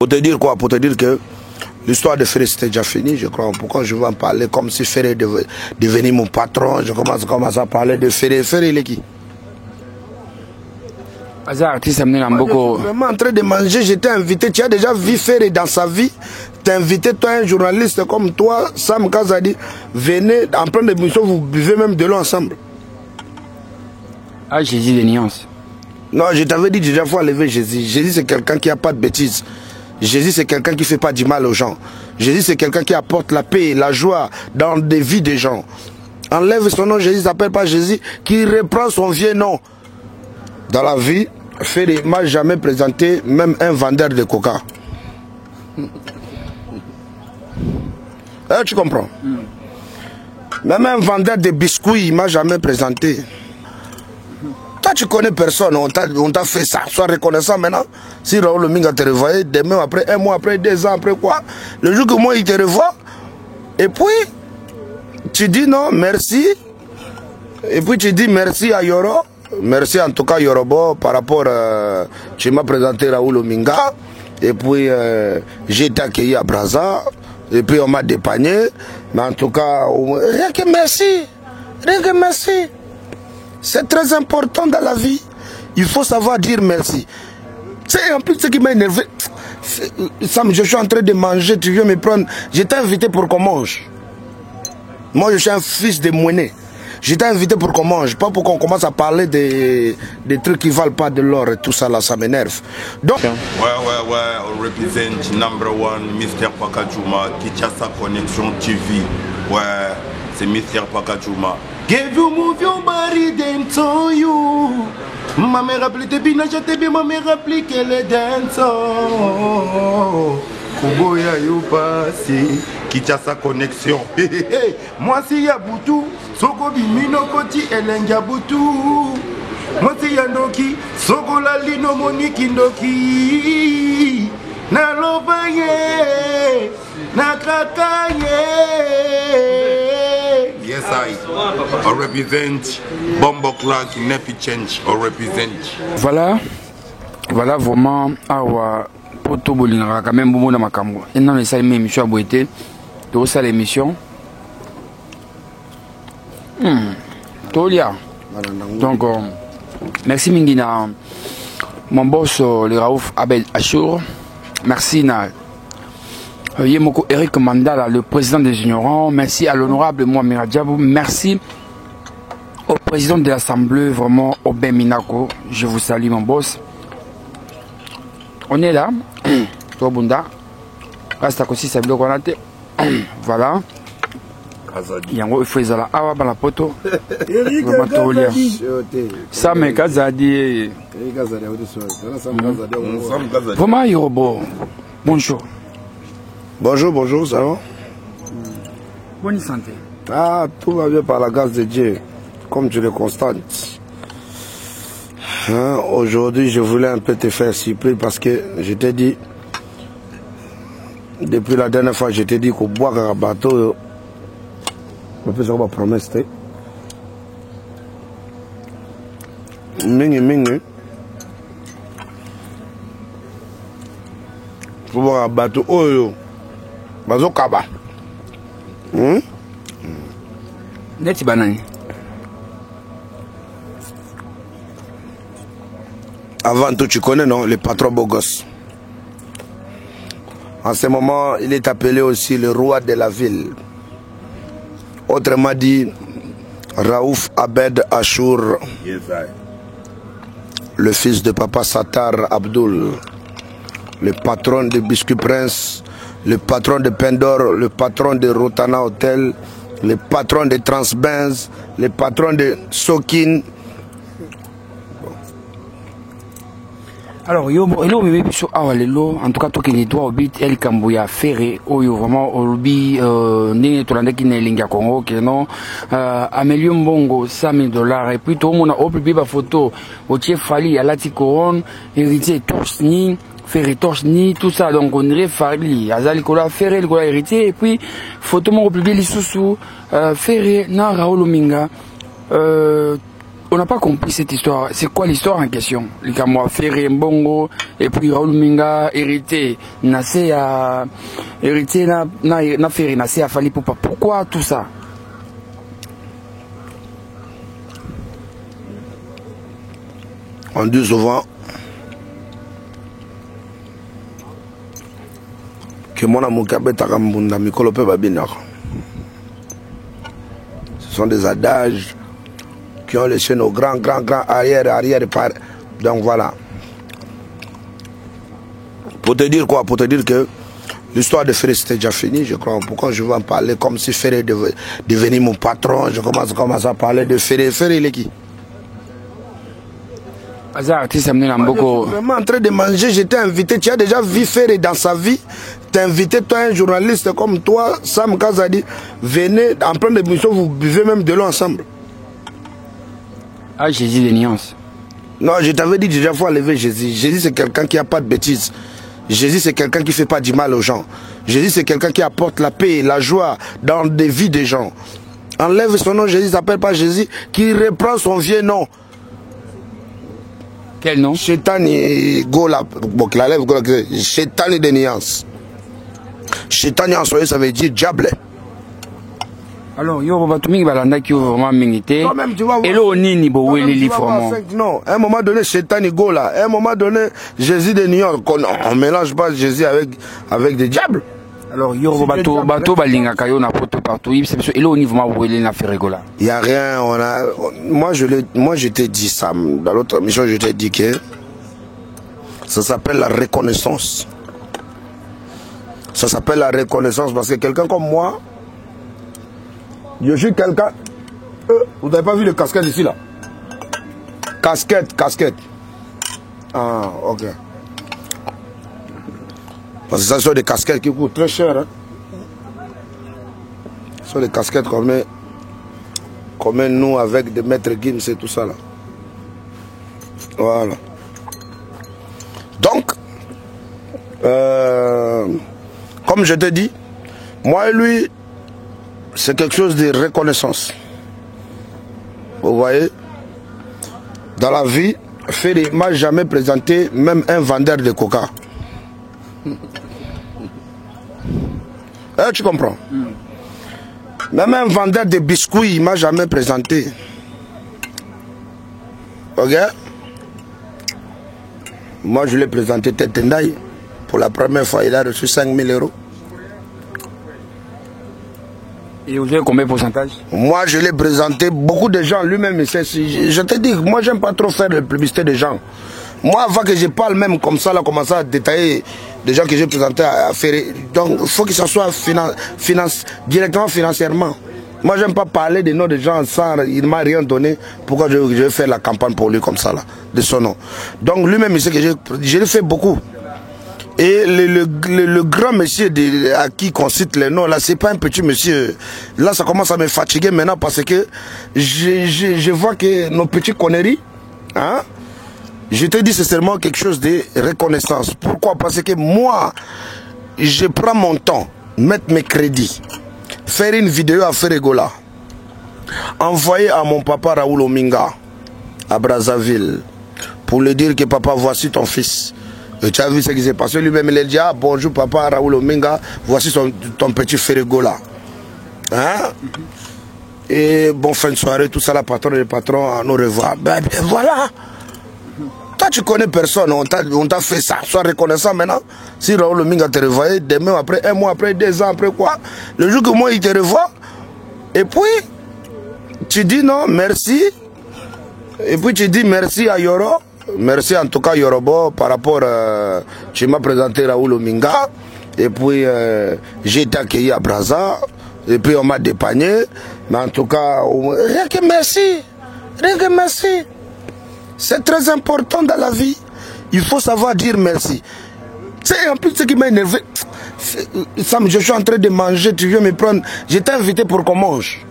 Pour te dire quoi? Pour te dire que l'histoire de Ferré c'était déjà fini, je crois. Pourquoi je veux en parler comme si Ferré devenait mon patron? Je commence à parler de Ferré. Ferré, il est qui? Je suis vraiment en train de manger, j'étais invité. Tu as déjà vu Ferré dans sa vie? T'es invité, toi, un journaliste comme toi, Sam Kazadi, venez en pleine émission, vous buvez même de l'eau ensemble. Ah, Jésus des nuances. Non, je t'avais dit déjà, il faut enlever Jésus. Jésus, c'est quelqu'un qui n'a pas de bêtises. Jésus, c'est quelqu'un qui ne fait pas du mal aux gens. Jésus, c'est quelqu'un qui apporte la paix, la joie dans des vies des gens. Enlève son nom, Jésus s'appelle pas Jésus, qui reprend son vieux nom. Dans la vie, Ferré m'a jamais présenté même un vendeur de coca. Tu comprends? Même un vendeur de biscuits, il m'a jamais présenté. Toi, tu connais personne, on t'a fait ça. Sois reconnaissant maintenant. Si Raoul Minga te revoyait, demain après, un mois après, 2 ans après quoi? Le jour que moi, il te revoit, et puis, tu dis non, merci. Et puis, tu dis merci à Yoro. Merci en tout cas, Yorobo, par rapport à... Tu m'as présenté Raoul Minga. Et puis, j'ai été accueilli à Brazza. Et puis, on m'a dépanné. Mais en tout cas, rien que merci. Rien que merci. C'est très important dans la vie. Il faut savoir dire merci. C'est en plus ce qui m'a énervé. Sam, je suis en train de manger, tu viens me prendre. J'étais invité pour qu'on mange. Moi, je suis un fils de Mouené. J'étais invité pour qu'on mange, pas pour qu'on commence à parler des trucs qui valent pas de l'or et tout ça là, ça m'énerve. Donc... Ouais, on représente #1, Mr. Pakajuma, Kinshasa Connection TV. Ouais, c'est Mr. Pakajuma. Give you move your body, them to you. Ma mère rappelé te bina, je te bien, ma mère rappelé qu'elle est dance. Kuboya you passé, Kinshasa Connection. Moi si ya butu, soko bimino koti elenga butu. Moi si ya ndoki, soko la lino moniki ndoki. Na lobaye, na kakaye. Yes, I represent Bombo Clark, Nepi Change, I represent. Voilà vraiment, pour tout le monde, quand même, beaucoup de makambo. Et non, ça, l'émission a beau été, tout ça, l'émission. Tolia. Donc, merci Mingina, mon boss, le Raouf Abed Achour. Merci na Yemoko Eric Mandala, le président des ignorants. Merci à l'honorable Mohamed Diabou. Merci au président de l'Assemblée, vraiment, Obin Minako. Je vous salue, mon boss. On est là. Toi, Bunda. Reste à côté, ça veut dire voilà. Yango, il faut les aller à la poto. Ça, mais Kazadi. Vraiment, Yorobo. Bonjour. Bonjour, ça va? Bonne santé. Ah, tout va bien par la grâce de Dieu, comme tu le constates. Hein, aujourd'hui, je voulais un peu te faire surprise parce que je t'ai dit, depuis la dernière fois, je t'ai dit qu'au bois un bateau, on peut savoir promesse. Mingi. Pour boire un bateau, oh yo. Bazo Kaba. Neti banani. Avant tout, tu connais, non? Le patron beau gosse. En ce moment, il est appelé aussi le roi de la ville. Autrement dit, Raouf Abed Achour. Yes, Le fils de papa Satar Abdul. Le patron de Biscuit Prince. Le patron de Pendor, le patron de Rotana Hotel, le patron de Transbenz, le patron de Sokin. Alors, en tout cas, toi qui es toi, El Kambouya Ferré, vraiment, Olubi, Nene Tolandeki Nelinga Congo, qui non, Amélion Bongo, $100,000, et puis tout le monde a publié ma photo, au Tchef Fali, à Lati Couronne, héritier Torsni, Ferré Torsni, tout ça, donc on dirait Fali, Azali Kola, Ferré, le Kola héritier, et puis, photo mon publié les sous-sous, Ferré, na Raoul Minga, on n'a pas compris cette histoire. C'est quoi l'histoire en question? Les Kamoa Ferré Mbongo et puis Raoul Minga hérité Nassé à hérité na Ferré Nassé à Fali Poupa. Pourquoi tout ça? On dit souvent que mon amour Mikolo pe babinor. Ce sont des adages qui ont laissé nos grands arrière. Donc voilà. Pour te dire quoi? Pour te dire que l'histoire de Ferré c'était déjà fini, je crois. Pourquoi je veux en parler comme si Ferré devenait mon patron? Je commence à parler de Ferré. Ferré, il est qui? Moi, je suis vraiment en train de manger, j'étais invité. Tu as déjà vu Ferré dans sa vie? T'es invité, toi, un journaliste comme toi, Sam Kazadi, venez en pleine émission, vous buvez même de l'eau ensemble. Ah, Jésus des nuances. Non, je t'avais dit déjà, il faut enlever Jésus. Jésus, c'est quelqu'un qui n'a pas de bêtises. Jésus, c'est quelqu'un qui ne fait pas du mal aux gens. Jésus, c'est quelqu'un qui apporte la paix et la joie dans des vies des gens. Enlève son nom, Jésus, s'appelle pas Jésus, qui reprend son vieux nom. Quel nom? Chétani Gola. Bon, qu'il enlève Gola. Chétani de nuances. Chétani en soyez, ça veut dire diable. Alors, yo Batuming Balanda qui vraiment mingité. Et là, on n'y bo les vraiment. Non, à un moment donné, Chétani Gola. À un moment donné, Jésus de New York. On mélange pas Jésus avec des diables. Alors, yo bato balinga kayo na poto partout. Et là, on y vraiment brûler na faire Gola. Il y a rien. Moi, je t'ai dit ça. Dans l'autre émission, je t'ai dit que ça s'appelle la reconnaissance. Ça s'appelle la reconnaissance parce que quelqu'un comme moi, je suis quelqu'un. Vous n'avez pas vu le casquette ici là? Casquette. Ah, ok. Parce que ça sont des casquettes qui coûtent très cher. Hein? Ce sont des casquettes comme nous avec des maîtres Gims et tout ça là. Voilà. Donc, comme je te dis, moi et lui, c'est quelque chose de reconnaissance. Vous voyez, dans la vie, Ferré m'a jamais présenté même un vendeur de coca. Tu comprends? Même un vendeur de biscuits, il m'a jamais présenté. Ok? Moi, je l'ai présenté Tetendaï. Pour la première fois, il a reçu 5 000 €. Et vous avez combien de pourcentage? Moi, je l'ai présenté, beaucoup de gens, lui-même, je te dis, moi, j'aime pas trop faire la publicité des gens. Moi, avant que je parle même comme ça, là, commencer à détailler des gens que j'ai présentés à Ferré. Donc, il faut que ça soit directement financièrement. Moi, j'aime pas parler des noms des gens sans, il ne m'a rien donné. Pourquoi je vais faire la campagne pour lui comme ça, là, de son nom. Donc, lui-même, il sait que je l'ai fait beaucoup. Et le grand monsieur à qui qu'on cite les noms, là, c'est pas un petit monsieur. Là, ça commence à me fatiguer maintenant parce que je vois que nos petites conneries, hein, je te dis, c'est seulement quelque chose de reconnaissance. Pourquoi? Parce que moi, je prends mon temps, mettre mes crédits, faire une vidéo à Ferré Gola, envoyer à mon papa Raoul Minga, à Brazzaville, pour lui dire que papa, voici ton fils. Et tu as vu ce qui s'est passé, lui-même il a dit, ah, bonjour papa Raoul Minga, voici ton petit Ferré Gola. Hein? Et bon, fin de soirée, tout ça, la patronne et le patron, à nous revoir. Ben voilà. Toi, tu connais personne, on t'a fait ça. Sois reconnaissant maintenant. Si Raoul Minga te revoit, demain, après, un mois après, 2 ans après quoi? Le jour que moi, il te revoit, et puis, tu dis non, merci. Et puis, tu dis merci à Yoro. Merci en tout cas, Yorobo, par rapport à. Tu m'as présenté Raoul Minga. Et puis, j'ai été accueilli à Brazza. Et puis, on m'a dépanné. Mais en tout cas, rien que merci. Rien que merci. C'est très important dans la vie. Il faut savoir dire merci. C'est en plus ce qui m'a énervé. Sam, je suis en train de manger, tu viens me prendre. J'étais invité pour qu'on mange.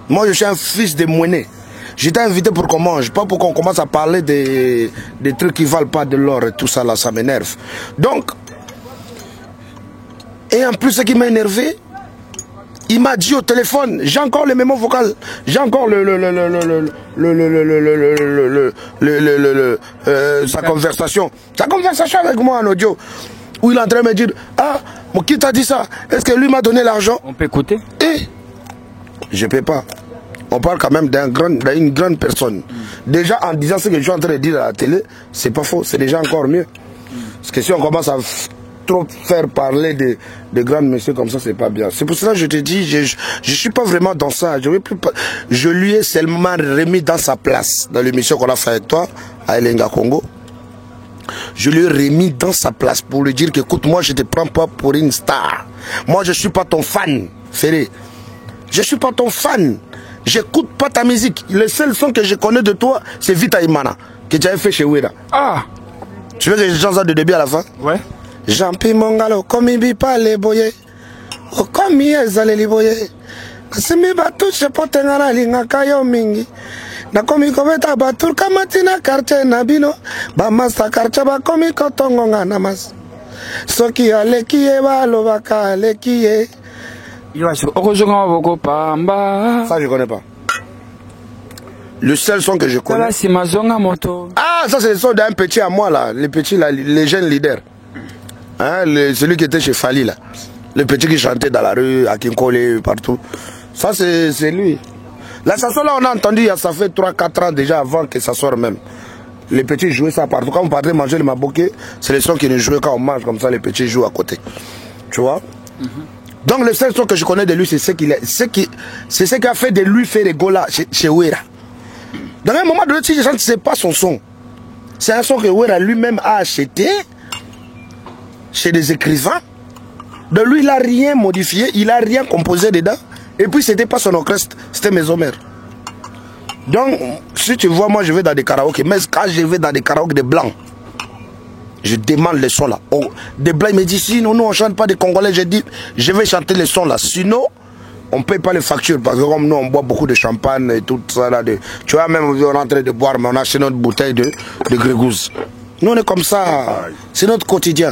Moi, je suis un fils de Mouené. J'étais invité pour qu'on mange, pas pour qu'on commence à parler des trucs qui ne valent pas de l'or et tout ça là, ça m'énerve. Donc, et en plus ce qui m'a énervé, Il m'a dit au téléphone, j'ai encore le mémo vocal, j'ai encore sa conversation avec moi en audio, où il est en train de me dire, ah, qui t'a dit ça? Est-ce que lui m'a donné l'argent? On peut écouter? Et je ne peux pas. On parle quand même d'une grande personne. Déjà en disant ce que je suis en train de dire à la télé, c'est pas faux, c'est déjà encore mieux. Parce que si on commence à trop faire parler de grands messieurs comme ça, c'est pas bien. C'est pour cela que je te dis, je suis pas vraiment dans ça. Je lui ai seulement remis dans sa place, dans l'émission qu'on a fait avec toi, à Elenga Congo. Je lui ai remis dans sa place pour lui dire que, écoute, moi je te prends pas pour une star. Moi je suis pas ton fan, Ferré. Je suis pas ton fan. J'écoute pas ta musique. Le seul son que je connais de toi, c'est Vita Imana, que tu avais fait chez Wera. Ah! Tu veux que je chante ça de début à la fin? Ouais. Jampi mongalo komi bipa le boye o komi ezale li boye nasimi batuche pote ngana linga kayo mingi nakomi kobeta batur kamati na quartier na bino ba master quartier ba komi kotongo ngana mas soki aleki e balobaka aleki e ça je connais pas. Le seul son que je connais. Ah, ça c'est le son d'un petit à moi là, les petits là, les jeunes leaders. Hein, celui qui était chez Fali là, le petit qui chantait dans la rue, à Kinkole, partout. Ça c'est lui. La chanson là on a entendu, ça fait 3-4 ans déjà avant que ça sorte même. Les petits jouaient ça partout. Quand on partait manger le maboké, c'est le son qui nous jouait quand on mange comme ça, les petits jouent à côté. Tu vois? Donc le seul son que je connais de lui, c'est ce qui a fait de lui faire les golas chez Wera. Dans un moment donné, si je chante, c'est pas son son. C'est un son que Wera lui-même a acheté chez des écrivains. De lui, il n'a rien modifié, il n'a rien composé dedans. Et puis, c'était pas son orchestre, c'était mes homères. Donc, si tu vois, moi, je vais dans des karaokés. Mais quand je vais dans des karaokés de blancs, je demande les sons là. Oh, des blancs, ils me disent, sinon, nous, on ne chante pas des Congolais. Je dis, je vais chanter les sons là. Sinon, on ne paye pas les factures. Parce que comme nous, on boit beaucoup de champagne et tout ça là. Tu vois, même, on est en train de boire, mais on a acheté notre bouteille de grégousse. Nous, on est comme ça. C'est notre quotidien.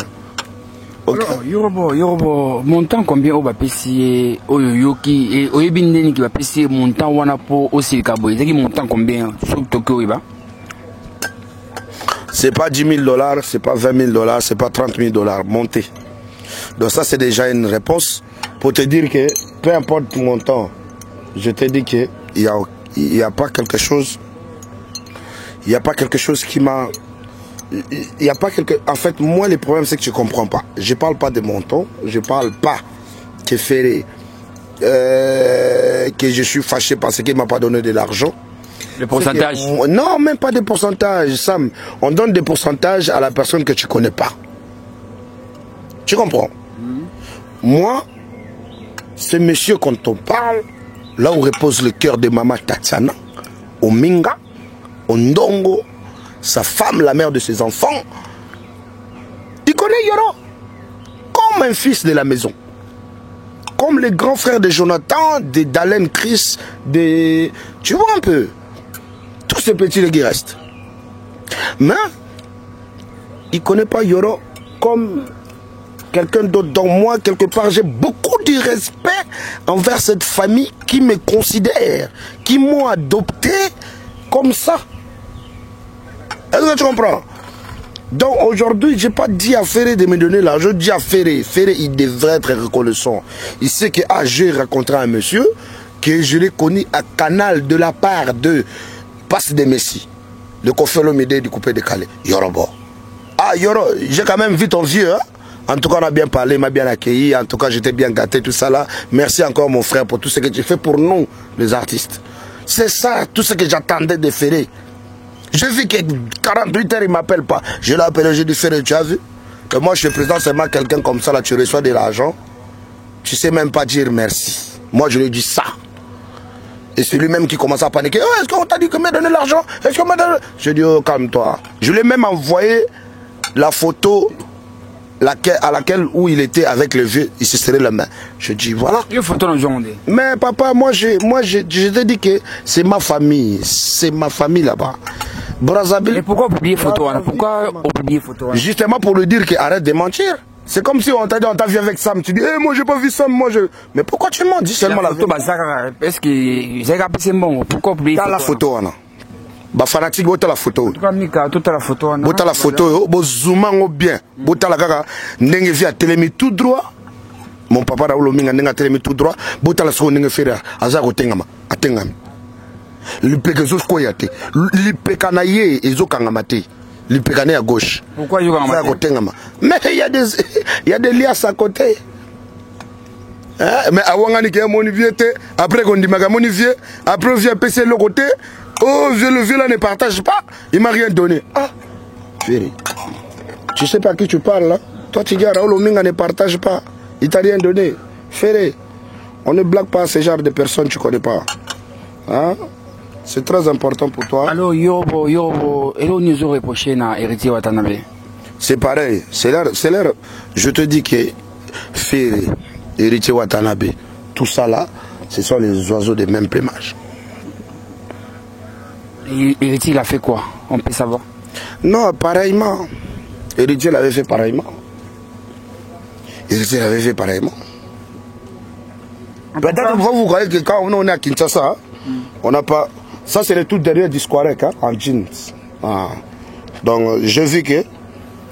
Okay. Yorobo, montant combien on va payer Oyoyoki et Oyebindeni qui va payer montant wana pour aussi Kabo. Il y a montant combien sur Tokyo Iba? C'est pas $10,000, c'est pas $20,000, c'est pas $30,000 monté. Donc ça c'est déjà une réponse pour te dire que peu importe le montant, je te dis que il y a pas quelque chose, qui m'a. Il n'y a pas quelque... En fait, moi, le problème, c'est que tu ne comprends pas. Je ne parle pas de montant. Je ne parle pas que Ferré, que je suis fâché parce qu'il ne m'a pas donné de l'argent. Le pourcentage? Non, même pas de pourcentage, Sam. On donne des pourcentages à la personne que tu ne connais pas. Tu comprends? Moi, ce monsieur, quand on parle, là où repose le cœur de Maman Tatiana, au Minga, au Ndongo, sa femme, la mère de ses enfants, il connaît Yoro comme un fils de la maison. Comme les grands frères de Jonathan, de Dalen Chris, de... Tu vois un peu, tous ces petits qui restent. Mais, il ne connaît pas Yoro comme quelqu'un d'autre. Donc moi, quelque part, j'ai beaucoup de respect envers cette famille qui me considère, qui m'ont adopté comme ça. Est-ce que tu comprends? Donc aujourd'hui, je n'ai pas dit à Ferré de me donner l'argent, je dis à Ferré, il devrait être reconnaissant. Il sait que j'ai rencontré un monsieur que je l'ai connu à Canal de la part de Passe de Messi, le Kofelo Médé du coupé de Calais, Yorobo. Ah Yoro, j'ai quand même vu ton vieux, hein? En tout cas, on a bien parlé, il m'a bien accueilli, en tout cas, j'étais bien gâté, tout ça là. Merci encore mon frère pour tout ce que tu fais pour nous, les artistes. C'est ça, tout ce que j'attendais de Ferré. J'ai vu que 48 heures, il ne m'appelle pas. Je l'ai appelé, j'ai dit, Ferré, tu as vu que moi, je te présente seulement quelqu'un comme ça, là, tu reçois de l'argent. Tu ne sais même pas dire merci. Moi, je lui dis ça. Et c'est lui-même qui commence à paniquer. Oh, est-ce qu'on t'a dit que m'a donné l'argent? Est-ce qu'on m'a donné... Je dis, oh, calme-toi. Je lui ai même envoyé la photo à laquelle où il était avec le vieux, il se serrait la main. Je dis, voilà. Mais papa, moi, je te dis que c'est ma famille. C'est ma famille là-bas. Mais pourquoi oublier photo? Pourquoi oublier photo? Justement pour lui dire qu'il arrête de mentir. C'est comme si on t'a dit, on t'a vu avec Sam. Tu dis, hey, moi j'ai pas vu Sam, moi je. Mais pourquoi tu mens? Dis seulement la vérité. Est-ce que j'ai rappelé bon? Pourquoi oublier la photo, Anna? Bah, fanatique, bota la photo. Toute la photo, Anna. Bota la photo, bo zoomant bien. Bota la gaga, n'engue via télémi tout droit. Mon papa Raoul Minga n'engue télémi tout droit. Bota la seconde n'engue faire. Azako tengama, atengami. L'ipeke koyate. L'ipeka naye, ezo kangamate. L'ipeka à gauche. Pourquoi il y a mais il y a des liasses à côté. Hein? Mais avant que mon vieux, après qu'on dit mon vieux, après on vient PC le côté. Oh, le vieux là ne partage pas. Il m'a rien donné. Ah, tu sais pas à qui tu parles là? Toi tu dis Raoul Minga ne partage pas. Il t'a rien donné. Ferré. On ne blague pas ce genre de personnes tu connais pas. Hein? C'est très important pour toi. Alors, Yobo, et là, nous reproché à Héritier Watanabe. C'est pareil. C'est l'air. Je te dis que Ferré, Héritier Watanabe, tout ça là, ce sont les oiseaux de même plumage. Héritier, il a fait quoi? On peut savoir. Non, pareillement. Héritier l'avait fait pareillement. Héritier l'avait fait pareillement. Peut-être que vous voyez que quand on est à Kinshasa, on n'a pas. Ça, c'est le tout dernier discourec hein, en jeans. Ah. Donc, je vis que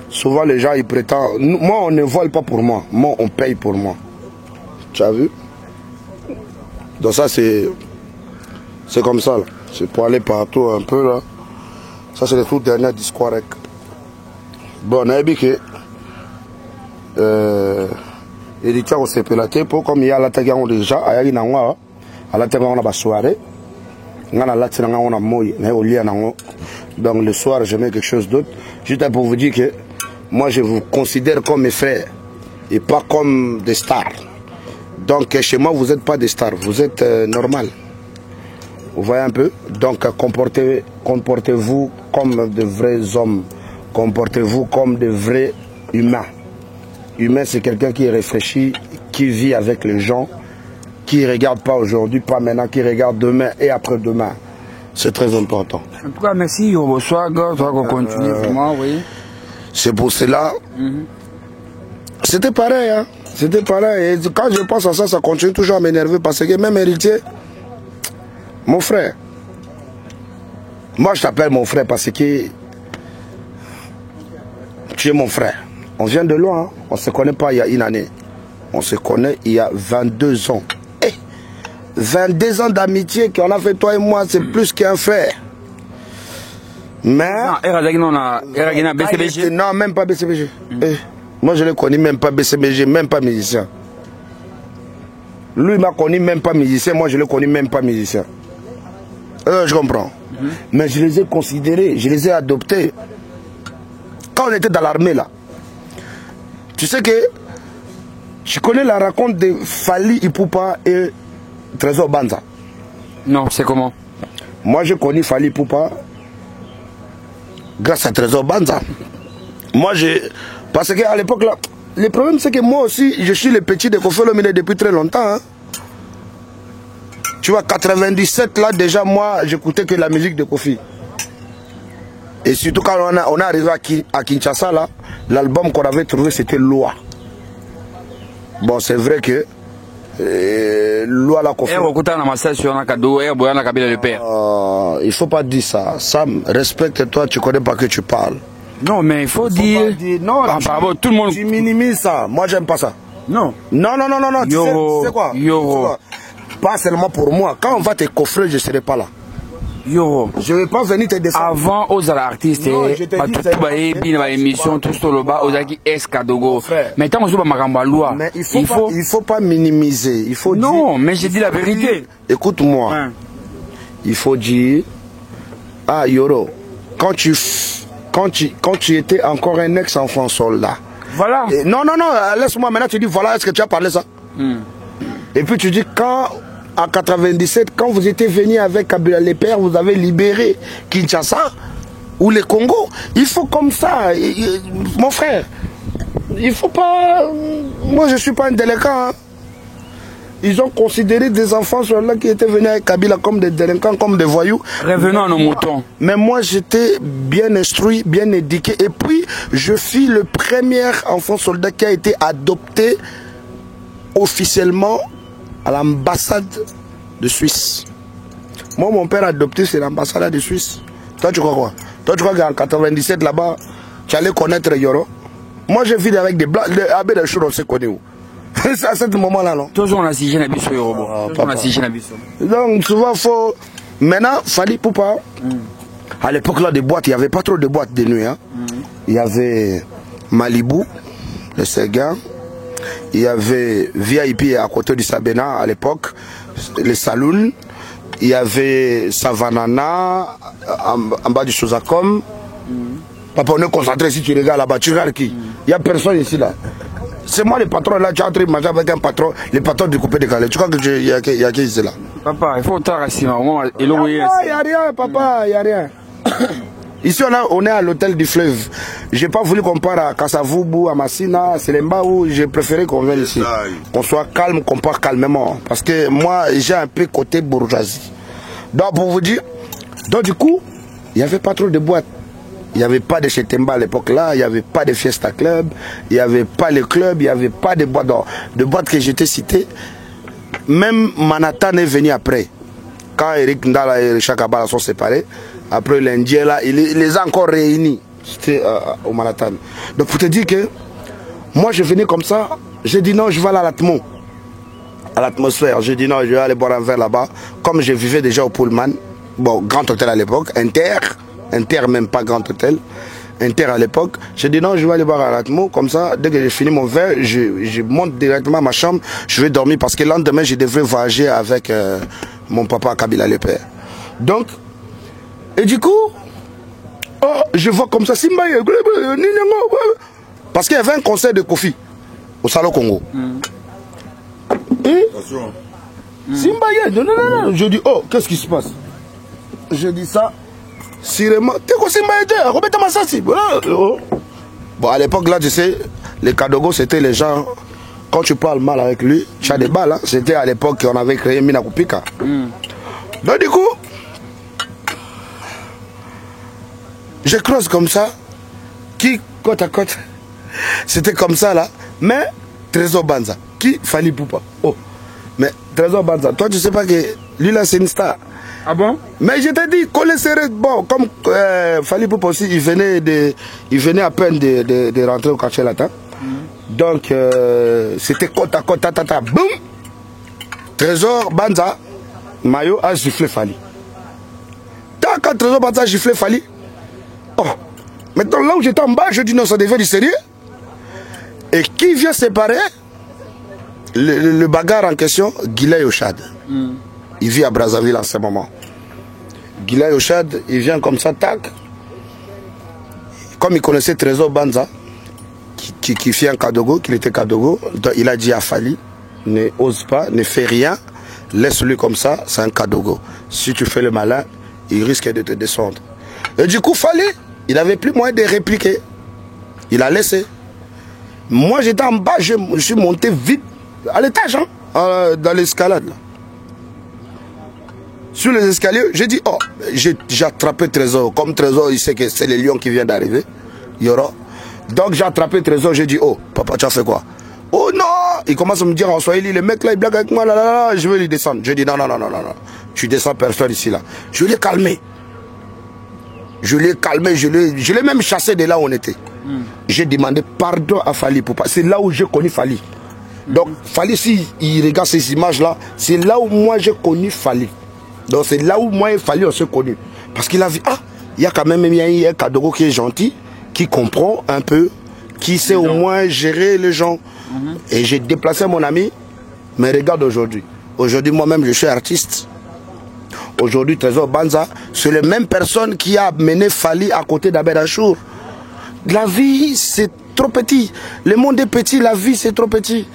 souvent les gens ils prétendent. Moi, on ne vole pas pour moi. Moi, on paye pour moi. Tu as vu? Donc, ça, c'est comme ça. C'est pour aller partout un peu là. Ça, c'est le tout dernier discourec. Bon, on a vu que. Héritier, on s'est pélaté pour comme il y a la tagan déjà. Il y a la tagan, on a la soirée. Donc le soir je mets quelque chose d'autre. Juste pour vous dire que moi je vous considère comme mes frères et pas comme des stars. Donc chez moi vous n'êtes pas des stars, vous êtes normal. Vous voyez un peu? Donc comportez-vous comme de vrais hommes. Comportez-vous comme de vrais humains. Humain c'est quelqu'un qui réfléchit, qui vit avec les gens. Qui ne regarde pas aujourd'hui, pas maintenant, qui regarde demain et après-demain. C'est très important. En tout cas, merci. Au soir, toi, on continue vraiment, oui. C'est pour cela. C'était pareil, hein. C'était pareil. Et quand je pense à ça, ça continue toujours à m'énerver parce que même Héritier, mon frère, moi je t'appelle mon frère parce que tu es mon frère. On vient de loin, hein. On ne se connaît pas il y a une année. On se connaît il y a 22 ans. 22 ans d'amitié qu'on a fait toi et moi, c'est plus qu'un frère. Mais... Non, même pas BCBG. Moi, je ne l'ai connu même pas BCBG, même pas musicien. Lui, il m'a connu même pas musicien, moi, je ne l'ai connu même pas musicien. Je comprends. Mais je les ai considérés, je les ai adoptés. Quand on était dans l'armée, là, tu sais que... Tu connais la raconte de Fali Ipupa et Trésor Banza? Non, c'est comment? Moi, je connais Fali Ipupa grâce à Trésor Banza. Moi, parce qu'à l'époque, là, le problème, c'est que moi aussi, je suis le petit de Koffi Olomide depuis très longtemps. Hein. Tu vois, 97, là, déjà, moi, j'écoutais que la musique de Koffi. Et surtout quand on est arrivé à Kinshasa, là, l'album qu'on avait trouvé, c'était Loi. Bon, c'est vrai que Loi la Koffi. Il faut pas dire ça. Sam, respecte-toi, tu connais pas que tu parles. Non, mais il faut dire. Non, tout le monde. Tu minimises ça. Moi, j'aime pas ça. Non. Non. Tu sais quoi? Pas seulement pour moi. Quand on va te coffrer, je serai pas là. Yo, je ne vais pas venir te descendre. Avant, aux artistes, émission, tout le bas, aux escadogo. Mais tant qu'on ma loi, il faut pas minimiser. Il faut non, dire, mais j'ai dit la vérité. Écoute-moi. Hein. Il faut dire, ah Yoro, quand tu étais encore un ex-enfant soldat. Voilà. Et, non, laisse-moi maintenant, tu dis, voilà, est-ce que tu as parlé ça? Et puis tu dis, quand... En 97, quand vous étiez venu avec Kabila les pères, vous avez libéré Kinshasa ou le Congo. Il faut comme ça, mon frère. Il faut pas... Moi, je ne suis pas un délinquant. Hein. ils ont considéré des enfants là qui étaient venus avec Kabila comme des délinquants, comme des voyous. Revenons à nos moutons. Mais moi, j'étais bien instruit, bien éduqué. Et puis, je fus le premier enfant soldat qui a été adopté officiellement à l'ambassade de Suisse. Moi, mon père adopté, c'est l'ambassade de Suisse. Toi, tu crois quoi? Toi, tu crois qu'en 97, là-bas, tu allais connaître Yoro? Moi, je vis avec des blancs. Abed Achour, on s'est connu où? C'est à ce moment-là, non? Toujours on a sigé la biso Yorobo. On a sigé la biso. Donc, souvent, faut. Maintenant, Fally Poupa. À l'époque, là, des boîtes, il n'y avait pas trop de boîtes de nuit. Hein. Il y avait Malibu, le Séguin. Il y avait VIP à côté du Sabena à l'époque, les saloons. Il y avait Savanana en bas du Sozacom. Papa, on est concentré si tu regardes là-bas. Tu regardes qui? Il n'y a personne ici là. C'est moi le patron là. Tu es en train de manger avec un patron. Le patron de couper des calais. Tu crois qu'il y a qui ici là? Papa, il faut t'arrêter. Il n'y a rien, papa. Il n'y a rien. Ici, on est à l'hôtel du fleuve. Je n'ai pas voulu qu'on parte à Kasavubu, à Massina, à Selembaou. J'ai préféré qu'on vienne ici. Qu'on soit calme, qu'on parte calmement. Parce que moi, j'ai un peu côté bourgeoisie. Donc, pour vous dire, donc du coup, il n'y avait pas trop de boîtes. Il n'y avait pas de chez Temba à l'époque là. Il n'y avait pas de Fiesta Club. Il n'y avait pas les clubs. Il n'y avait pas de boîtes d'or. De boîtes que j'étais cité. Même Manhattan est venu après. Quand Eric Ndala et Richard Kabala sont séparés. Après l'Indien là, il les a encore réunis. C'était au Manhattan. Donc pour te dire que moi je venais comme ça, j'ai dit non, je vais aller à l'Atmon. À l'atmosphère. J'ai dit non, je vais aller boire un verre là-bas. Comme je vivais déjà au Pullman, bon, Grand Hôtel à l'époque, Inter même pas Grand Hôtel, Inter à l'époque. J'ai dit non, je vais aller boire à l'Atmon. Comme ça, dès que j'ai fini mon verre, je monte directement à ma chambre, je vais dormir parce que le lendemain, je devrais voyager avec mon papa Kabila le père. Donc, et du coup, oh, je vois comme ça, Simba, parce qu'il y avait un concert de Kofi au Salon Congo. Et Simba, non, je dis, oh, qu'est-ce qui se passe? Je dis ça, sûrement, t'es quoi Simba, bon, à l'époque, là, tu sais, les Kadogo, c'était les gens, quand tu parles mal avec lui, tu as des balles, hein. C'était à l'époque qu'on avait créé Minakupika. Donc, du coup, je croise comme ça, qui côte à côte, c'était comme ça là, mais Trésor Banza, qui Fally Poupa. Oh, mais Trésor Banza, toi tu sais pas que lui là c'est une star. Ah bon? Mais je t'ai dit, qu'on les serait bon, comme Fally Poupa aussi, il venait à peine de rentrer au quartier latin. Donc c'était côte à côte, tata, boum! Trésor Banza, Mayo a giflé Fally. Quand Trésor Banza a giflé Fally, oh, maintenant là où j'étais en bas, je dis non, ça devient du sérieux. Et qui vient séparer le bagarre en question? Guilay Ochad. Il vit à Brazzaville en ce moment. Guilay Ochad, il vient comme ça, tac. Comme il connaissait Trésor Banza, qui fait un Kadogo, qu'il était Kadogo, il a dit à Fally, ne ose pas, ne fais rien, laisse-lui comme ça, c'est un Kadogo. Si tu fais le malin, il risque de te descendre. Et du coup, Fally, il n'avait plus moyen de répliquer. Il a laissé. Moi, j'étais en bas, je suis monté vite à l'étage, hein, dans l'escalade. Sur les escaliers, j'ai dit, oh, j'ai attrapé Trésor. Comme Trésor, il sait que c'est le lion qui vient d'arriver. Il y aura. Donc, j'ai attrapé Trésor, j'ai dit, oh, papa, tu as fait quoi? Oh non! Il commence à me dire en Swahili, le mec là, il blague avec moi, là, là, là, je vais lui descendre. Je dis, non, non, non, non, non, non. Tu descends personne ici, là. Je l'ai calmé. Je l'ai calmé, je l'ai même chassé de là où on était. J'ai demandé pardon à Fally Poupa. C'est là où j'ai connu Fally. Donc, Fally, si il regarde ces images-là, c'est là où moi j'ai connu Fally. Donc, c'est là où moi et Fally on s'est connus. Parce qu'il a vu, ah, il y a quand même un Kadogo qui est gentil, qui comprend un peu, qui sait au moins gérer les gens. Et j'ai déplacé mon ami, mais regarde aujourd'hui. Aujourd'hui, moi-même, je suis artiste. Aujourd'hui, Trésor Banza, c'est la même personne qui a mené Fally à côté d'Abed Achour. La vie, c'est trop petit. Le monde est petit, la vie, c'est trop petit.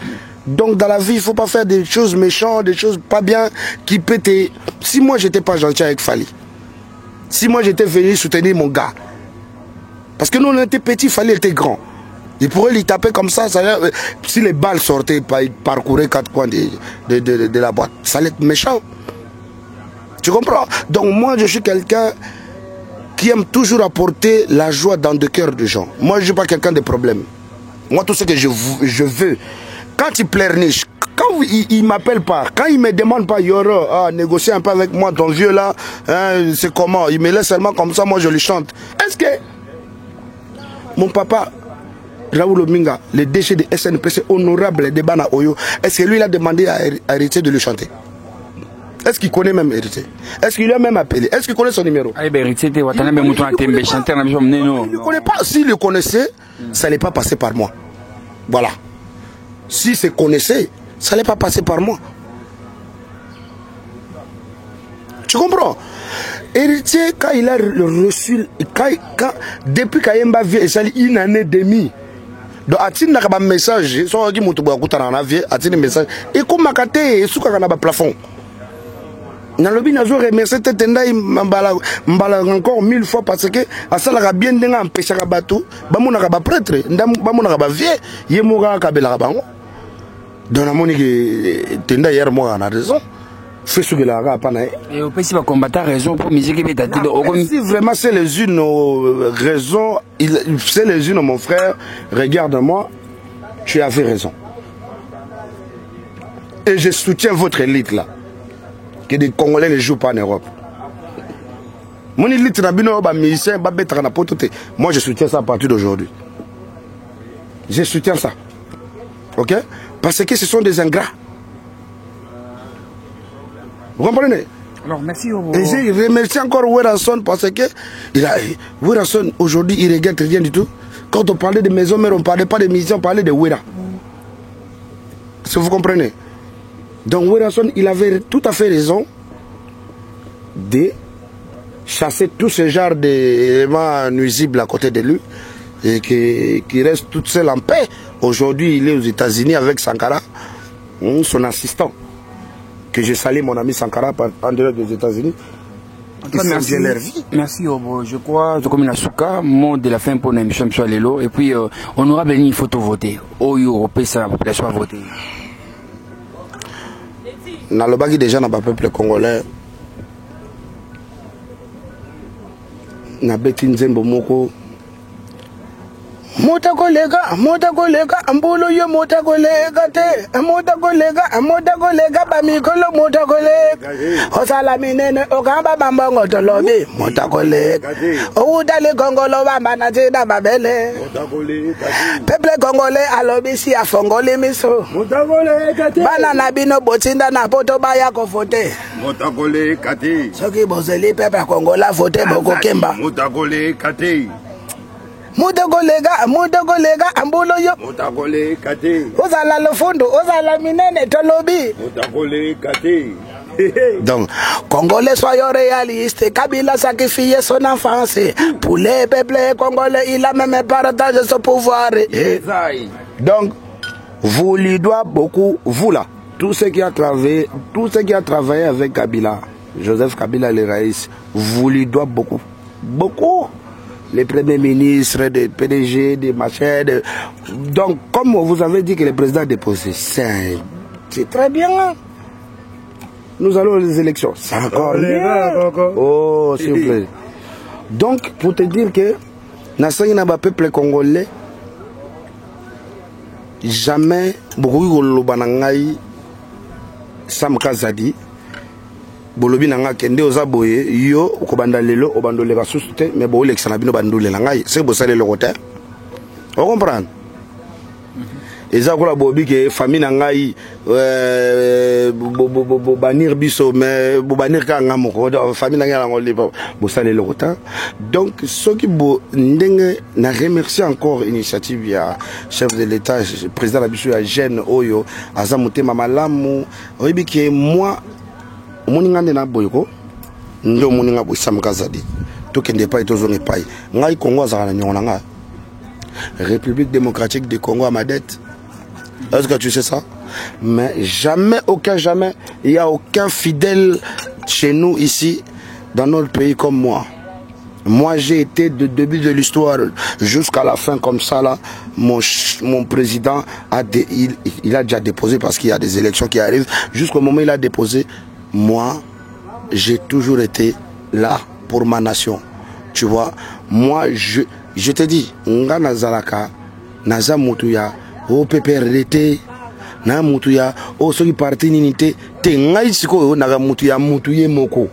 Donc, dans la vie, il ne faut pas faire des choses méchantes, des choses pas bien, qui peut te... Si moi, j'étais pas gentil avec Fally, si moi, j'étais venu soutenir mon gars, parce que nous, on était petits, Fally était grand. Il pourrait lui taper comme ça, si les balles sortaient, il parcourait 4 coins de la boîte. Ça allait être méchant. Tu comprends? Donc moi, je suis quelqu'un qui aime toujours apporter la joie dans le cœur des gens. Moi, je ne suis pas quelqu'un de problème. Moi, tout ce que je veux, quand il pleurniche, quand il ne m'appelle pas, quand il ne me demande pas, Yoro, négocier un peu avec moi, ton vieux là, hein, c'est comment? Il me laisse seulement comme ça, moi je lui chante. Est-ce que mon papa, Raoul Ominga, le déchet de SNPC honorable de Bana Oyo, est-ce que lui il a demandé à Héritier de lui chanter? Est-ce qu'il connaît même Héritier? Est-ce qu'il lui a même appelé? Est-ce qu'il connaît son numéro? Il ne connaît pas. S'il le connaissait, ça n'allait pas passer par moi. Voilà. S'il se connaissait, ça n'allait pas passer par moi. Tu comprends? Héritier, quand il a reçu, depuis Kayemba vient, il a une année et demie. Donc, il y a un message, il y a un message, et comme il y a un plafond. Nalobi nazo remercier Tetenda mbala encore 1000 fois parce que asala bien denga empêcher bato bamona ba prêtre bamona ba vieux yemoga kabela bango. Donc na moni que Tenda hier moi a raison. Fait ce que la pas na. Et au pays va combattre raison pour musique qui est si vraiment c'est les unes raisons, c'est les unes mon frère, regarde-moi, tu avais raison. Et je soutiens votre élite là. Que des Congolais ne jouent pas en Europe. Mon élite musicien, moi je soutiens ça à partir d'aujourd'hui. Je soutiens ça. Ok? Parce que ce sont des ingrats. Vous comprenez? Alors merci. Et je remercie encore Werason parce que Werason aujourd'hui il regrette rien du tout. Quand on parlait de maison mère, on ne parlait pas de musiciens, on parlait de Wera. Est-ce que vous comprenez? Donc Werason, il avait tout à fait raison de chasser tout ce genre d'éléments nuisibles à côté de lui et qu'il reste tout seul en paix. Aujourd'hui, il est aux États-Unis avec Sankara, son assistant. Que je salue mon ami Sankara en dehors des États-Unis. Merci. Merci Obo. Je crois, comme une souka, mot de la fin pour l'émission sur Lelo. Et puis, honorable, il faut voter. Oyo, Européen, la population a voté. Dans le bagage des gens dans le peuple congolais, na beti nzembo moko mota kolega mbolo yo mota kolega te mota kolega ba mikolo mota kolega osala minene okamba bambongo tolobi mota kolega outale kongolo bamba na tena babele mota kolega peuple congolais alobi si afongoli miso mota kolega te bana na bino botinda na poto baya ko voter mota kolega te soki bozeli peuple congolais voter boko kemba mota kolega te Moutagolega, ambolo yo. Moutagole kate. Ozala le fondo, ozala minene tolobi. Moutagole kate. Donc, Congolais soyons réalistes. Kabila sacrifié son enfance. Pour les peuples congolais, il a même partagé son pouvoir. Donc, vous lui doit beaucoup, vous là, tout ce qui a travaillé avec Kabila, Joseph Kabila le Raïs, vous lui doit beaucoup. Beaucoup. Les premiers ministres, des PDG, des machins. Donc, comme vous avez dit que le président a déposé, c'est très bien. Nous allons aux élections. C'est encore bien. Oh, s'il vous plaît. Donc, pour te dire que, dans le peuple congolais, jamais, beaucoup de Sam Kazadi, bolobi nanga kende ozaboye yo okobanda lelo obandole basusu te mais bo lekisana bino bandole na ngai c'est bosale le côté on comprend eza kola bobi ke famille na ngai banir biso mais bo banir ka ngamo ko famille na ngai ngo lipa bosale le côté donc ce qui bo ndenge na remercier encore initiative ya chef de l'état président la biso ya jeune oyo azamutema malamu oyebi ke moi moninga ndena boyko ndo moninga bo Sam Kazadi to kende pa etozonge pai ngai Congo azala nyona nga République démocratique du Congo à ma dette. Est-ce que tu sais ça? Mais jamais, il n'y a aucun fidèle chez nous ici dans notre pays comme moi. Moi, j'ai été du début de l'histoire jusqu'à la fin comme ça, là. Mon président, il a déjà déposé parce qu'il y a des élections qui arrivent. Jusqu'au moment où il a déposé, moi, j'ai toujours été là pour ma nation. Tu vois, moi, je te dis, nga nazalaka, naza mutuya, o PPRDT, na mutuya, o soki parti ninite, te ngai siko naga mutuya mutuye moko.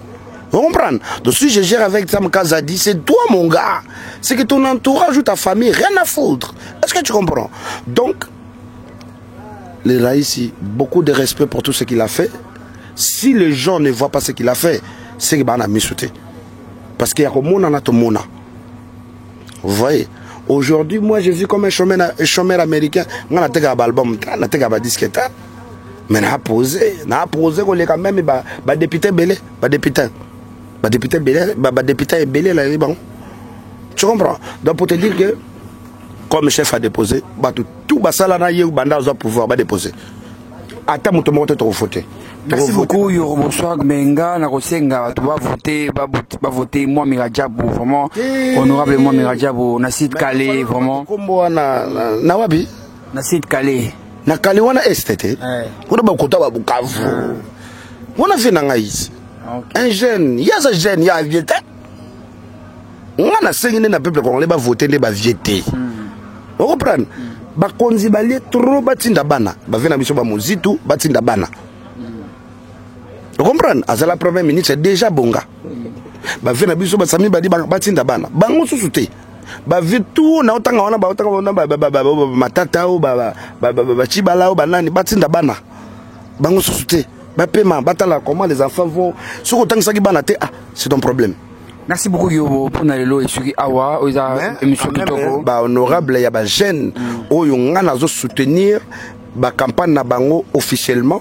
Vous comprenez? Donc si je gère avec Sam Kazadi, c'est toi mon gars. C'est que ton entourage ou ta famille, rien à foutre. Est-ce que tu comprends? Donc, le Raïssi, beaucoup de respect pour tout ce qu'il a fait. Si les gens ne voient pas ce qu'il a fait, c'est qu'il a mis sauté. Parce qu'il y a comme on en a tout le monde. Vous voyez? Aujourd'hui, moi, j'ai vu comme un chômeur américain. On a un album, on a un disque. Mais on a posé qu'on est quand même député belé, député belé là, tu comprends? Donc pour te dire que comme le chef a déposé, tout ça là y a pouvoir déposer. Attends mon tour te voter. Merci beaucoup Yorobo Swag Menga na kosenga tu vas voter moi Miradjabou vraiment honorable moi Miradjabou na site Calais vraiment kombo na wabi na site Calais na Calais wana estete on ba kota ba Bukavu on a fait na ngaïs un jeune il y a ce jeune il y a viété on a sengine na peuple congolais ba voter les ba viété on comprend ba konzi balé trop batinda bana ba vena biso ba mozitu batinda bana. Vous comprenez? Azala premier ministre c'est déjà bonga. Ba vena biso ba sami ba di batinda bana. Bango susute. Ba vitu na otanga wana ba matata o ba chibala o banani batinda bana. Bango susute. Ba paiement batala comment les enfants vont sur autant que ça qui bana te c'est ton problème. Merci beaucoup Yobo pour nalelo et suki awa oza émission kitoko. Ba honorable ya ba jeune oyo ngana zo soutenir ba campagne na bango officiellement.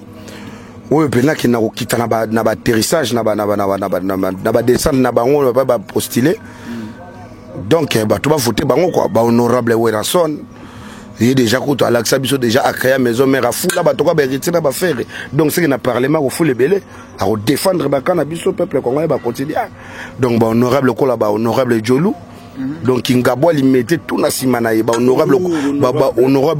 Oui, puis là, qui n'a pas atterrissage, n'a pas descendre, n'a pas postuler. Donc, tu vas voter, quoi. Honorable Werrason. Il est déjà coûté à l'Axabiso, déjà à créer maison, mais à fou, là, tu vas retirer, va faire. Donc, c'est qu'il a parlement, au fou les belés, à défendre, le peuple congolais, va continuer. Donc, honorable, honorable Djolou. Donc, Ingabo, il mettait tout na simanaï, honorable,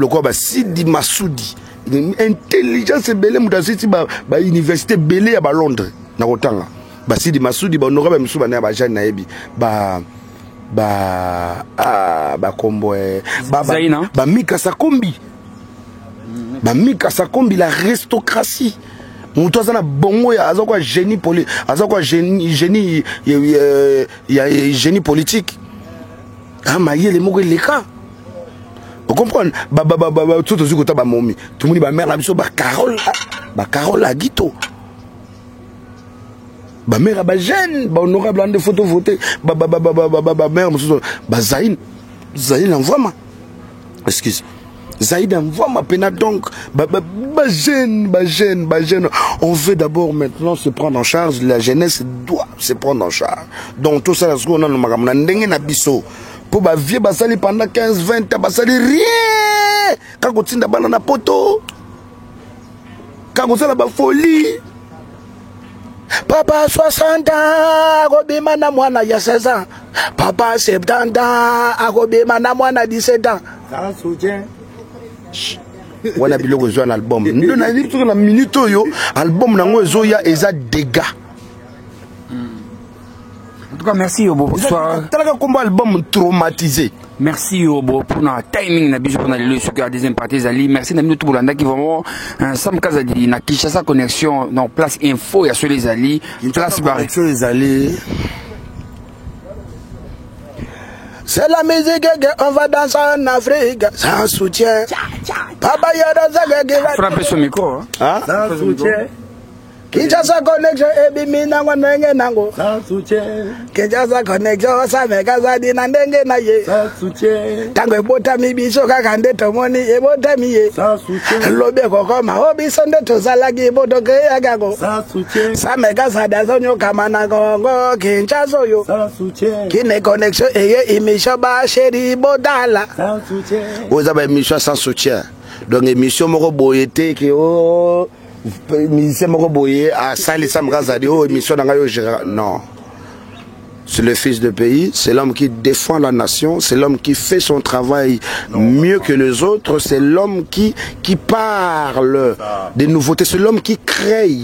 quoi, Sidi Massoudi. Intelligence belé mutaziti ba université belé à Londres na kotanga ba Sidi Massoudi ba honorable musuba na ba Jeanne naebi ba kombo ba Mika Sakombi la aristocratie mutu azana bongo ya azakwa génie génie politique mayele moko leka. Vous comprenez? Tout le monde a momi. Tout le monde a mère la Carole Aguito. Ba mère ba jeune, ba honorable en de photo voté. Mère Zaïd envoie ma. Excuse. Zaïd envoie ma peine donc. Jeune. On veut d'abord maintenant se prendre en charge. La jeunesse doit se prendre en charge. Donc tout ça, on a na biso. Pour ba vieux basali pendant 15-20 ans, basali rien. Quand on tient d'abord na poto, quand on la folie. Papa 60 ans, Robima na mwana ya 16 ans. Papa 70 ans, Robima na mwana 17 ans. Ça soutient. Wana biloko zo un album. Nous na dit sur la minute yo, album nango zo ya eza dégâts. En tout cas, merci Yobo pour ça. Comment album traumatisé. Merci Yobo pour notre timing na biso pour aller sur la deuxième partie Zali. Merci Namino Toulanda qui vraiment Sam Kazadi na Kinshasa connexion dans place info il y a sur les Ali, place barré sur les Ali. C'est la musique qu'on va danser en Afrique sans soutien. Papa Yada Zaga. Frappez son micro hein. Sans soutien. Kinshasa connection ebimi nango ndenge nango sans soutien. Kinshasa connection Sam Kazadi na ndenge na ye sans soutien. Tango ebota mibiso kaka nde tomoni ebota miye sans soutien. Lobe kokoma obiso nde tozalaki ebotoke yagago sans soutien. Sam Kazadi azonyo kamana gongo Kinshasa yo sans soutien. Kine connection eye emission ba chéri bodala sans soutien. Vous avez émission sans soutien. Donc émission moko boyete ke o ministère moko boye a sali Sam Kazadi o émission nanga yo non C'est le fils de pays, c'est l'homme qui défend la nation, c'est l'homme qui fait son travail mieux que les autres, c'est l'homme qui parle des nouveautés, c'est l'homme qui crée.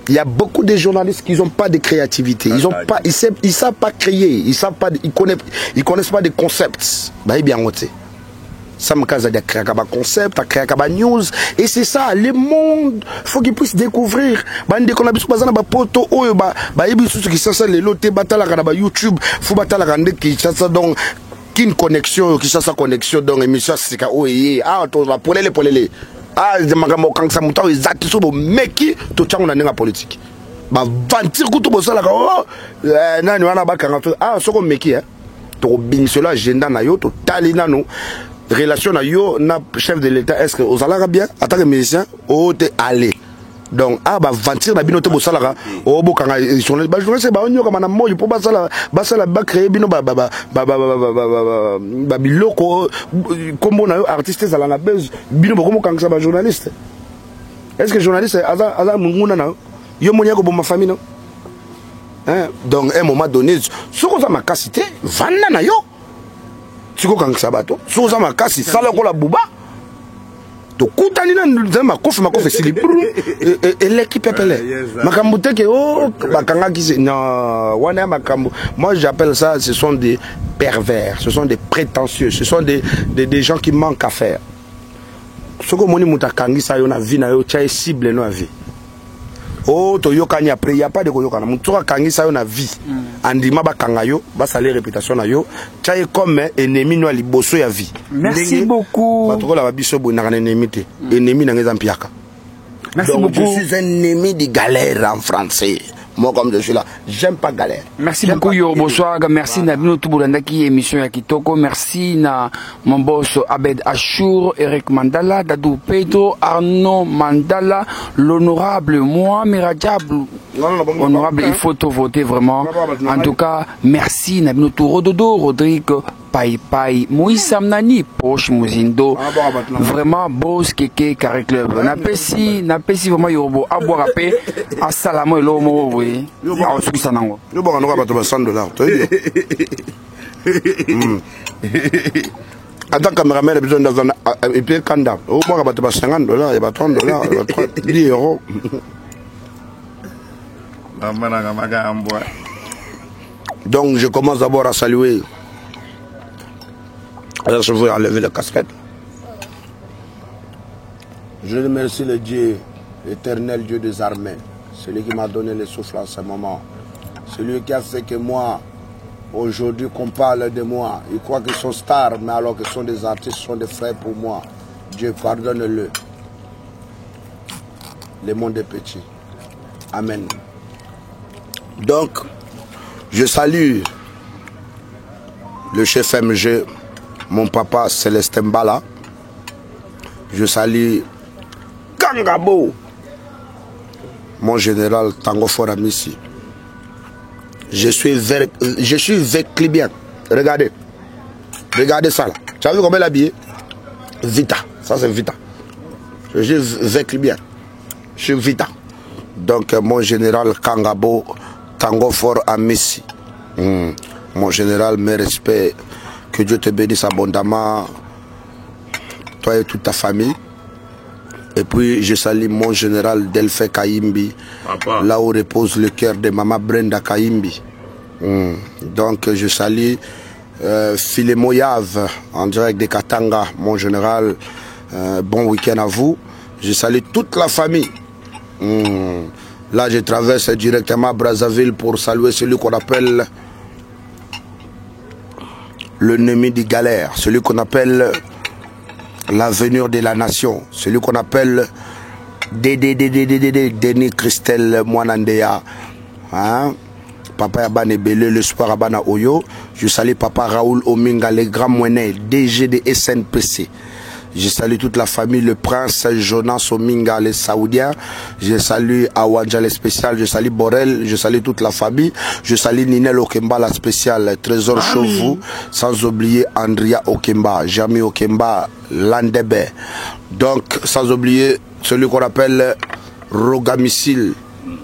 Il y a beaucoup de journalistes qui n'ont pas de créativité, ils savent pas créer, ils connaissent pas des concepts. Bah, bien noté. Ça me casse de créer un concept, à créer un news, et c'est ça, le monde, faut qu'ils puissent découvrir. Bande qu'on a besoin de ba poto, ba yebi sous qui ça les lotés batala kana YouTube, faut batala kana qui ça donc qu'une connexion, qui ça connexion donc émission c'est ka oye, ah to la polele. Ah de makambo quand ça muta exact so bo meki to tchango na ninga politique. Ba vantir kutu bo sala ka oh nani wana ba kanga ah soko meki hein. To bin cela agenda na yo to talina no. Relation à yo na chef de l'État est-ce que aux alara bien en tant que musicien au te aller donc ah bah ventir na binote bosalara au bokanga journaliste bah journaliste bah onyo kama na moyo pour basala ba créer bino ba biloko kombo na yo artiste za la base bino bokomo kanga ba journaliste est-ce que journaliste aza munguna na yo monya ko bomba famille non hein donc à un moment donné soko za makasité vanda na yo siko kanga sabato soza makasi sala ko la buba to kutani na makofi sili et l'équipe appelle makambo teke oh bakanga ki non wana makambo moi j'appelle ça ce sont des pervers, ce sont des prétentieux, ce sont des gens qui manquent à faire. Soko moni mutakangi sa yo na vie na yo tcha cible no vie. Oh to yokani après y a pas de koyokana mutuka kangi sa yo na vie andima ba kanga yo ba saler réputation na yo tcha comme ennemi no liboso ya vie. Merci beaucoup. Batokola ba biso bo na ennemi te ennemi na ngeza mpiaka. Merci donc, beaucoup. Je suis un ennemi de galère en français. Moi comme je suis là, j'aime pas galère. Merci beaucoup Yo bonsoir, merci na bino tubulanda ki émission ya kitoko, merci na mon boss Abed Achour, Eric Mandala, Dadou Pedro, Arnaud Mandala, l'honorable moi Miradiable. Honorable, il faut tout voter vraiment. En tout cas, merci na bino tu Rododo, Rodrigue Pai, Moïse Samnani, Poche Muzindo, vraiment boss Keke Carré Club. Napesi vraiment Yobo, à boire à paix, à Salamo et l'homo, oui. À Osusanango. Nous bon, on va battre $100. En tant que caméraman, il a besoin d'un et puis Kanda. Au moins, on va battre $50, il va $30, il va 10 euros. Donc, je commence d'abord à saluer. Alors, je vais enlever la casquette. Je remercie le Dieu, l'éternel Dieu des armées, celui qui m'a donné le souffle en ce moment, celui qui a fait que moi, aujourd'hui, qu'on parle de moi, ils croient qu'ils sont stars, mais alors qu'ils sont des artistes, sont des frères pour moi. Dieu, pardonne-le. Le monde est petit. Amen. Donc, je salue le chef MG, mon papa Célestin Bala. Je salue Kangabo, mon général Tango Foramissi. Je suis Veclibien. Regardez. Regardez ça là. Tu as vu comment il est habillé? Vita. Ça c'est Vita. Je suis Veclibien. Je suis Vita. Donc mon général Kangabo Tango Foramissi. Mon général, mes respects. Que Dieu te bénisse abondamment, toi et toute ta famille. Et puis je salue mon général Delphin Kayimbi, là où repose le cœur de maman Brenda Kayimbi. Donc je salue Philémo Yave, en direct de Katanga, mon général, bon week-end à vous. Je salue toute la famille. Là je traverse directement à Brazzaville pour saluer celui qu'on appelle l'ennemi des galères, celui qu'on appelle l'avenir de la nation, celui qu'on appelle Denis Christelle Mwanandea, hein? Papa Yabane Belé, l'espoir Abana Oyo. Je salue Papa Raoul Ominga, les grands moyens, DG de SNPC. Je salue toute la famille, le prince Jonas Ominga, les Saoudiens. Je salue Awadja, les spéciales. Je salue Borel. Je salue toute la famille. Je salue Ninel Okemba, la spéciale. Trésor Chauveau. Sans oublier Andrea Okemba, Jami Okemba, Landebe. Donc, sans oublier celui qu'on appelle Roga Missile.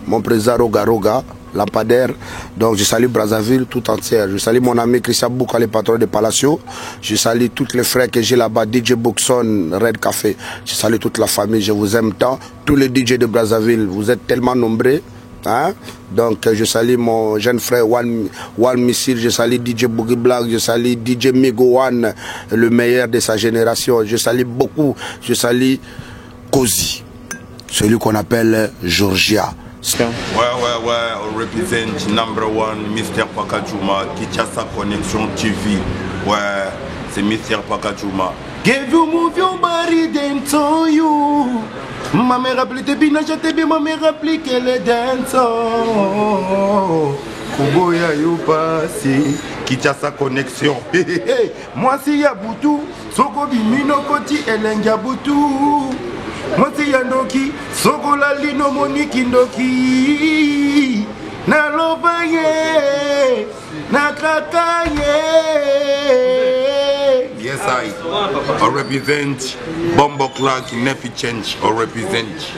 Mon président Roga Roga. lampadaire. Donc je salue Brazzaville tout entière. Je salue mon ami Christian Bouka, le patron de Palacio. Je salue tous les frères que j'ai là-bas, DJ Boxon, Red Café. Je salue toute la famille, je vous aime tant. Tous les DJ de Brazzaville, vous êtes tellement nombreux. Hein? Donc je salue mon jeune frère One Missile, je salue DJ Boogie Black, je salue DJ Migo One, le meilleur de sa génération. Je salue beaucoup, je salue Kozi, celui qu'on appelle Georgia. Ouais, on représente number one, Mr. Pakajuma, Kinshasa Connection TV. Ouais, c'est Mr. Pakajuma. Give you move your body, dance on you. Ma mère appelait tes bina, je t'ai bien, ma mère appelait qu'elle est dance. Kuboya yo passé, Kinshasa Connection. Moi si ya Boutou, Soko Bimino Koti Elenga Boutou. Moi si ya Ndoki, Soko Lalino Monique Ndoki. Na Lovaye, na Kakaye. Yes, I represent Bombo Clark, Nefi Change, or represent.